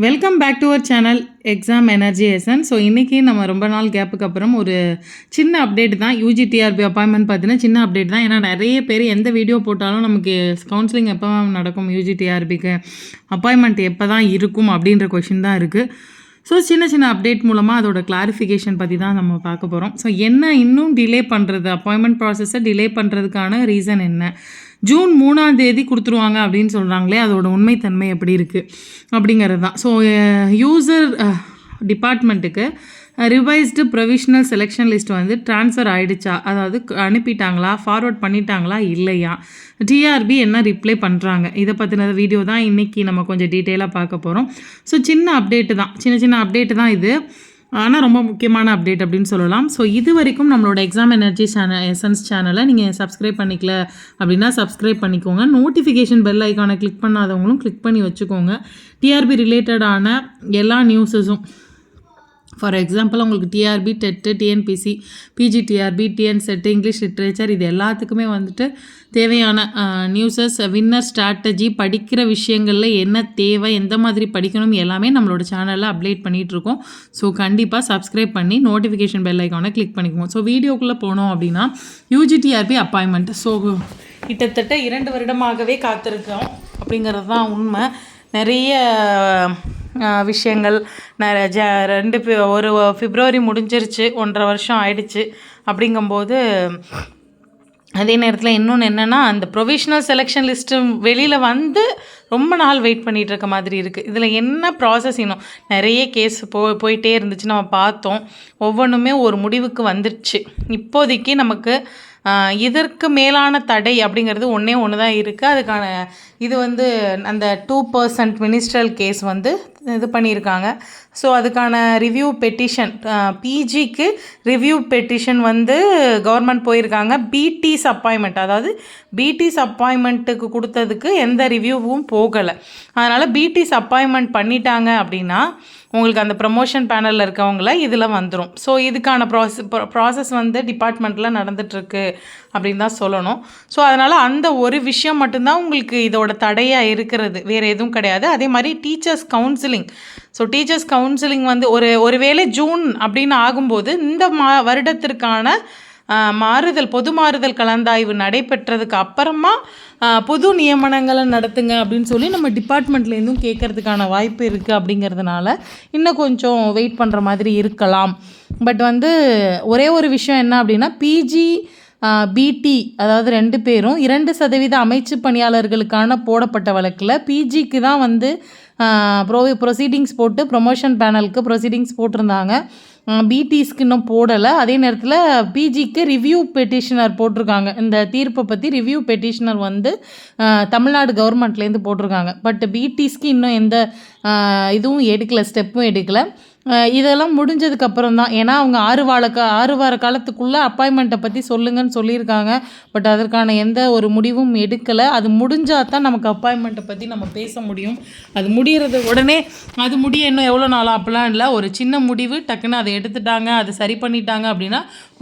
Welcome back to our channel exam energy essence. So இன்றைக்கி நம்ம ரொம்ப நாள் கேப்புக்கு அப்புறம் ஒரு சின்ன அப்டேட் தான். யூஜிடிஆர்பி அப்பாயின்மெண்ட் பார்த்தீங்கன்னா சின்ன அப்டேட் தான். ஏன்னா நிறைய பேர் எந்த வீடியோ போட்டாலும் நமக்கு கவுன்சிலிங் எப்போ நடக்கும், யூஜிடிஆர்பிக்கு அப்பாயின்மெண்ட் எப்போ தான் இருக்கும் அப்படின்ற கொஷின் தான் இருக்குது. ஸோ சின்ன சின்ன அப்டேட் மூலமாக அதோட கிளாரிஃபிகேஷன் பற்றி தான் நம்ம பார்க்க போகிறோம். ஸோ என்ன இன்னும் டிலே பண்ணுறது, அப்பாயின்மெண்ட் ப்ராசஸை டிலே பண்ணுறதுக்கான ரீசன் என்ன, ஜூன் 3ஆம் தேதி கொடுத்துருவாங்க அப்படின்னு சொல்கிறாங்களே, அதோட உண்மைத்தன்மை எப்படி இருக்குது அப்படிங்கிறது தான். ஸோ யூசர் டிபார்ட்மெண்ட்டுக்கு ரிவைஸ்டு ப்ரொவிஷனல் செலெக்ஷன் லிஸ்ட் வந்து ட்ரான்ஸ்ஃபர் ஆகிடுச்சா, அதாவது அனுப்பிட்டாங்களா, ஃபார்வர்ட் பண்ணிட்டாங்களா இல்லையா, டிஆர்பி என்ன ரிப்ளை பண்ணுறாங்க, இதை பற்றின வீடியோ தான் இன்றைக்கி நம்ம கொஞ்சம் டீட்டெயிலாக பார்க்க போகிறோம். ஸோ சின்ன அப்டேட்டு தான், சின்ன அப்டேட்டு தான் இது, ஆனால் ரொம்ப முக்கியமான அப்டேட் அப்படின்னு சொல்லலாம். ஸோ இது வரைக்கும் நம்மளோட எக்ஸாம் எனர்ஜி எசன்ஸ் சேனலை நீங்கள் சப்ஸ்கிரைப் பண்ணிக்கல அப்படின்னா சப்ஸ்கிரைப் பண்ணிக்கோங்க. நோட்டிஃபிகேஷன் பெல் ஐக்கானை கிளிக் பண்ணாதவங்களும் கிளிக் பண்ணி வச்சுக்கோங்க. டிஆர்பி ரிலேட்டடான எல்லா நியூஸஸும், ஃபார் எக்ஸாம்பிள் உங்களுக்கு TRB, TET, TNPSC, PGTRB, TNSET, English literature, இது எல்லாத்துக்குமே வந்துட்டு தேவையான நியூஸஸ், வின்னர் ஸ்ட்ராட்டஜி, படிக்கிற விஷயங்களில் என்ன தேவை, எந்த மாதிரி படிக்கணும், எல்லாமே நம்மளோட சேனலில் அப்டேட் பண்ணிகிட்ருக்கோம். ஸோ கண்டிப்பாக சப்ஸ்கிரைப் பண்ணி நோட்டிஃபிகேஷன் பெல் ஐக்கானை கிளிக் பண்ணிக்குவோம். ஸோ வீடியோக்குள்ளே போனோம் அப்படின்னா, யூஜிடிஆர்பி அப்பாயின்மெண்ட். ஸோ கிட்டத்தட்ட 2 வருடமாகவே காத்திருக்கோம் அப்படிங்கிறது தான் உண்மை. நிறைய விஷயங்கள் ஒரு பிப்ரவரி முடிஞ்சிருச்சு, 1.5 வருஷம் ஆயிடுச்சு. அப்படிங்கும்போது அதே நேரத்தில் இன்னொன்று என்னென்னா, அந்த ப்ரொவிஷனல் செலெக்ஷன் லிஸ்ட்டு வெளியில் வந்து ரொம்ப நாள் வெயிட் பண்ணிகிட்டு இருக்க மாதிரி இருக்குது. இதில் என்ன ப்ராசஸ், இன்னும் நிறைய கேஸ் போயிட்டே இருந்துச்சு, நம்ம பார்த்தோம். ஒவ்வொன்றுமே ஒரு முடிவுக்கு வந்துடுச்சு. இப்போதைக்கு நமக்கு இதற்கு மேலான தடை அப்படிங்கிறது ஒன்று தான் இருக்குது. அதுக்கான இது வந்து அந்த 2% மினிஸ்ட்ரல் கேஸ் வந்து இது பண்ணியிருக்காங்க. ஸோ அதுக்கான ரிவ்யூ பெட்டிஷன், பிஜிக்கு ரிவ்யூ பெட்டிஷன் வந்து கவர்மெண்ட் போயிருக்காங்க. பிடிஸ் அப்பாயின்மெண்ட், அதாவது பிடிஸ் அப்பாயின்மெண்ட்டுக்கு கொடுத்ததுக்கு எந்த ரிவ்யூவும் போகலை. அதனால் பிடிஸ் அப்பாயின்மெண்ட் பண்ணிட்டாங்க அப்படின்னா உங்களுக்கு அந்த ப்ரமோஷன் பேனலில் இருக்கவங்கள இதில் வந்துடும். ஸோ இதுக்கான ப்ராசஸ் வந்து டிபார்ட்மெண்ட்டில் நடந்துகிட்ருக்கு அப்படின்னு தான் சொல்லணும். ஸோ அதனால் அந்த ஒரு விஷயம் மட்டும்தான் உங்களுக்கு இதோட தடையாக இருக்கிறது, வேறு எதுவும் கிடையாது. அதே மாதிரி teachers counselling. So teachers counselling வந்து ஒருவேளை ஜூன் அப்படின்னு ஆகும்போது இந்த வருடத்திற்கான பொது மாறுதல் கலந்தாய்வு நடைபெற்றதுக்கு அப்புறமா புது நியமனங்களை நடத்துங்க அப்படின்னு சொல்லி நம்ம டிபார்ட்மெண்ட்லேருந்தும் கேட்குறதுக்கான வாய்ப்பு இருக்குது. அப்படிங்கிறதுனால இன்னும் கொஞ்சம் வெயிட் பண்ணுற மாதிரி இருக்கலாம். பட் வந்து ஒரே ஒரு விஷயம் என்ன அப்படின்னா, பிஜி பிடி, அதாவது 2 பேரும் 2% அமைச்சு பணியாளர்களுக்கான போடப்பட்ட வழக்கில் பிஜிக்கு தான் வந்து ப்ரொசீடிங்ஸ் போட்டு ப்ரொமோஷன் பேனலுக்கு ப்ரொசீடிங்ஸ் போட்டிருந்தாங்க. பிடிஸ்க்கு இன்னும் போடலை. அதே நேரத்தில் பிஜிக்கு ரிவ்யூ பெட்டிஷனர் போட்டிருக்காங்க. இந்த தீர்ப்பை பற்றி ரிவ்யூ பெட்டிஷனர் வந்து தமிழ்நாடு கவர்மெண்ட்லேருந்து போட்டிருக்காங்க. பட் பிடிஸ்க்கு இன்னும் எந்த இதுவும் எடுக்கலை, ஸ்டெப்பும் எடுக்கலை. இதெல்லாம் முடிஞ்சதுக்கப்புறம் தான், ஏன்னா அவங்க 6 வார காலத்துக்குள்ளே அப்பாயின்மெண்ட்டை பற்றி சொல்லுங்கன்னு சொல்லியிருக்காங்க. பட் அதற்கான எந்த ஒரு முடிவும் எடுக்கலை. அது முடிஞ்சால் தான் நமக்கு அப்பாயின்மெண்ட்டை பற்றி நம்ம பேச முடியும். அது முடிகிறது உடனே அது முடிய இன்னும் எவ்வளோ நாளாக அப்படிலாம் இல்லை. ஒரு சின்ன முடிவு டக்குன்னு அதை எடுத்துட்டாங்க, அதை சரி பண்ணிட்டாங்க அப்படின்னா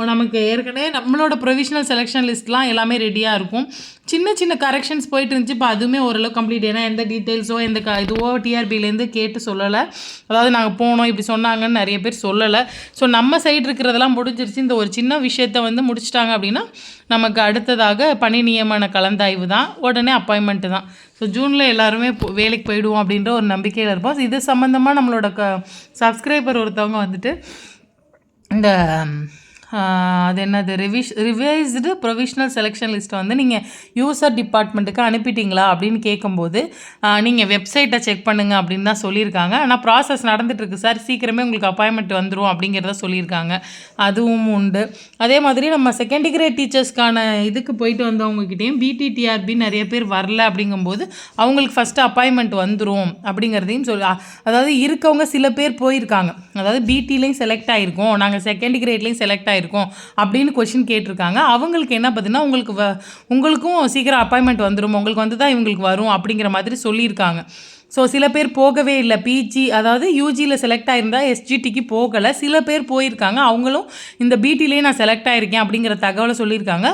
நமக்கு ஏற்கனவே நம்மளோட ப்ரொவிஷனல் செலெக்ஷன் லிஸ்ட்லாம் எல்லாமே ரெடியாக இருக்கும். சின்ன கரெக்ஷன்ஸ் போயிட்டு இருந்துச்சு. இப்போ அதுவுமே ஓரளவு கம்ப்ளீட். ஏன்னா எந்த டீட்டெயில்ஸோ எந்த இதுவோ டிஆர்பிலேருந்து கேட்டு சொல்லலை. அதாவது நாங்கள் போனோம் இப்படி சொன்னாங்கன்னு நிறைய பேர் சொல்லலை. ஸோ நம்ம சைடு இருக்கிறதெல்லாம் முடிஞ்சிருச்சு. இந்த ஒரு சின்ன விஷயத்தை வந்து முடிச்சிட்டாங்க அப்படின்னா நமக்கு அடுத்ததாக பணி நியமன கலந்தாய்வு தான், உடனே அப்பாயின்மெண்ட்டு தான். ஸோ ஜூனில் எல்லாருமே வேலைக்கு போயிடுவோம் அப்படின்ற ஒரு நம்பிக்கையில் இருப்போம். இது சம்மந்தமாக நம்மளோட சப்ஸ்கிரைபர் ஒருத்தவங்க வந்துட்டு இந்த அது என்னது ரிவைஸ்டு ப்ரொவிஷனல் செலெக்ஷன் லிஸ்ட்டை வந்து நீங்கள் யூசர் டிபார்ட்மெண்ட்டுக்கு அனுப்பிட்டீங்களா அப்படின்னு கேட்கும்போது நீங்கள் வெப்சைட்டை செக் பண்ணுங்கள் அப்படின்னு தான் சொல்லியிருக்காங்க. ஆனால் ப்ராசஸ் நடந்துகிட்ருக்கு சார், சீக்கிரமே உங்களுக்கு அப்பாயின்மெண்ட் வந்துடும் அப்படிங்கிறத சொல்லியிருக்காங்க. அதுவும் உண்டு. அதே மாதிரி நம்ம செகண்ட் கிரேட் டீச்சர்ஸ்க்கான இதுக்கு போயிட்டு வந்தவங்ககிட்டையும் பிடிடிஆர்பி நிறைய பேர் வரல அப்படிங்கும்போது அவங்களுக்கு ஃபஸ்ட்டு அப்பாயின்மெண்ட் வந்துடும் அப்படிங்கிறதையும் அதாவது இருக்கவங்க சில பேர் போயிருக்காங்க. அதாவது பிடிலையும் செலக்ட் ஆகிருக்கோம், நாங்கள் செகண்ட் கிரேட்லேயும் செலக்ட் இருக்கும் அப்படின்னு கொஷின் கேட்டிருக்காங்க. அவங்களுக்கு என்ன பார்த்தீங்கன்னா, உங்களுக்கும் சீக்கிரம் அப்பாயின்மெண்ட் வந்துடும், உங்களுக்கு வந்து தான் இவங்களுக்கு வரும் அப்படிங்கிற மாதிரி சொல்லியிருக்காங்க. ஸோ சில பேர் போகவே இல்லை. பிஜி அதாவது யூஜியில் செலக்ட் ஆகியிருந்தா எஸ்ஜிடிக்கு போகலை. சில பேர் போயிருக்காங்க. அவங்களும் இந்த பிடிலேயே நான் செலக்ட் ஆகியிருக்கேன் அப்படிங்கிற தகவலை சொல்லியிருக்காங்க.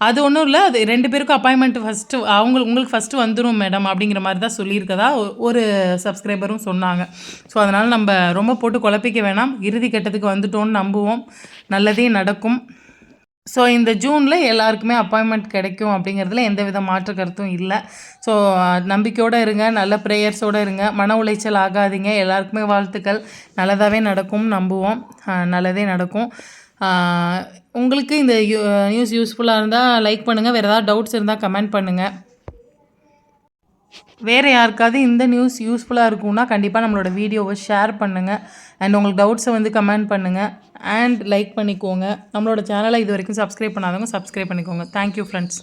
அது ஒன்றும் இல்லை, அது 2 பேருக்கும் அப்பாயின்மெண்ட் ஃபஸ்ட்டு உங்களுக்கு ஃபஸ்ட்டு வந்துடும் மேடம் அப்படிங்கிற மாதிரி தான் சொல்லியிருக்கதா ஒரு சப்ஸ்கிரைபரும் சொன்னாங்க. ஸோ அதனால் நம்ம ரொம்ப போட்டு குழப்பிக்க வேணாம். இறுதி கட்டத்துக்கு வந்துட்டோன்னு நம்புவோம். நல்லதே நடக்கும். ஸோ இந்த ஜூனில் எல்லாருக்குமே அப்பாயின்மெண்ட் கிடைக்கும் அப்படிங்கிறதுல எந்த வித மாற்று கருத்தும் இல்லை. ஸோ நம்பிக்கையோடு இருங்க, நல்ல ப்ரேயர்ஸோடு இருங்க, மன உளைச்சல் ஆகாதீங்க. எல்லாருக்குமே வாழ்த்துக்கள். நல்லதாகவே நடக்கும் நம்புவோம். நல்லதே நடக்கும். உங்களுக்கு இந்த நியூஸ் யூஸ்ஃபுல்லாக இருந்தால் லைக் பண்ணுங்கள். வேறு ஏதாவது டவுட்ஸ் இருந்தால் கமெண்ட் பண்ணுங்கள். வேறு யாருக்காவது இந்த நியூஸ் யூஸ்ஃபுல்லாக இருக்கும்னா கண்டிப்பாக நம்மளோட வீடியோவை ஷேர் பண்ணுங்கள். அண்ட் உங்களுக்கு டவுட்ஸை வந்து கமெண்ட் பண்ணுங்கள் அண்ட் லைக் பண்ணிக்கோங்க. நம்மளோட சேனலை இது வரைக்கும் சப்ஸ்கிரைப் பண்ணாதவங்க சப்ஸ்கிரைப் பண்ணிக்கோங்க. Thank you friends.